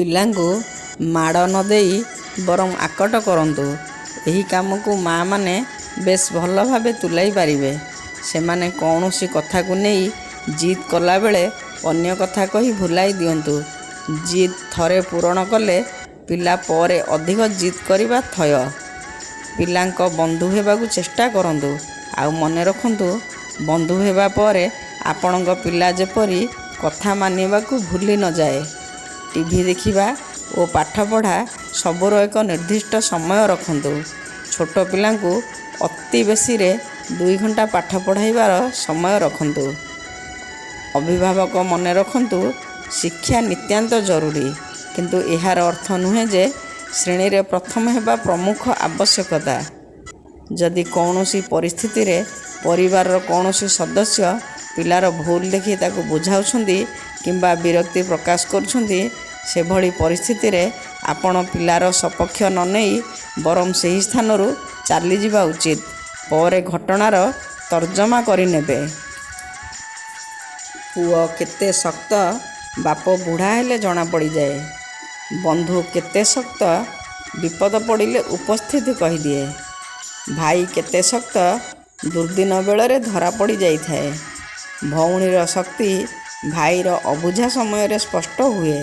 ପିଲାଙ୍କୁ ମାଡ଼ ନ ଦେଇ ବରଂ ଆକଟ କରନ୍ତୁ। ଏହି କାମକୁ ମା' ମାନେ ବେଶ୍ ଭଲ ଭାବେ ତୁଲାଇ ପାରିବେ। ସେମାନେ କୌଣସି କଥାକୁ ନେଇ ଜିଦ୍ କଲାବେଳେ ଅନ୍ୟ କଥା କହି ଭୁଲାଇ ଦିଅନ୍ତୁ। ଜିଦ୍ ଥରେ ପୂରଣ କଲେ ପିଲା ପରେ ଅଧିକ ଜିଦ୍ କରିବା ଥୟ। ପିଲାଙ୍କ ବନ୍ଧୁ ହେବାକୁ ଚେଷ୍ଟା କରନ୍ତୁ। ଆଉ ମନେ ରଖନ୍ତୁ, ବନ୍ଧୁ ହେବା ପରେ ଆପଣଙ୍କ ପିଲା ଯେପରି କଥା ମାନିବାକୁ ଭୁଲି ନ ଯାଏ। ଟିଭି ଦେଖିବା ଓ ପାଠପଢ଼ା ସବୁର ଏକ ନିର୍ଦ୍ଦିଷ୍ଟ ସମୟ ରଖନ୍ତୁ। ଛୋଟ ପିଲାଙ୍କୁ ଅତି ବେଶୀରେ 2 ଘଣ୍ଟା ପାଠ ପଢ଼ାଇବାର ସମୟ ରଖନ୍ତୁ। ଅଭିଭାବକ ମନେ ରଖନ୍ତୁ, ଶିକ୍ଷା ନିତାନ୍ତ ଜରୁରୀ, କିନ୍ତୁ ଏହାର ଅର୍ଥ ନୁହେଁ ଯେ ଶ୍ରେଣୀରେ ପ୍ରଥମ ହେବା ପ୍ରମୁଖ ଆବଶ୍ୟକତା। ଯଦି କୌଣସି ପରିସ୍ଥିତିରେ ପରିବାରର କୌଣସି ସଦସ୍ୟ ପିଲାର ଭୁଲ ଦେଖି ତାକୁ ବୁଝାଉଛନ୍ତି କିମ୍ବା ବିରକ୍ତି ପ୍ରକାଶ କରୁଛନ୍ତି, ସେଭଳି ପରିସ୍ଥିତିରେ ଆପଣ ପିଲାର ସପକ୍ଷ ନ ନେଇ ବରଂ ସେହି ସ୍ଥାନରୁ ଚାଲିଯିବା ଉଚିତ। ପରେ ଘଟଣାର ତର୍ଜମା କରିନେବେ। ପୁଅ କେତେ ଶକ୍ତ ବାପ ବୁଢ଼ା ହେଲେ ଜଣାପଡ଼ିଯାଏ। ବନ୍ଧୁ କେତେ ଶକ୍ତ ବିପଦ ପଡ଼ିଲେ ଉପସ୍ଥିତି କହିଦିଏ। ଭାଇ କେତେ ଶକ୍ତ ଦୁର୍ଦ୍ଦିନ ବେଳରେ ଧରା ପଡ଼ି ଯାଇଥାଏ। ଭଉଣୀର ଶକ୍ତି ଭାଇର ଅବୁଝା ସମୟରେ ସ୍ପଷ୍ଟ ହୁଏ।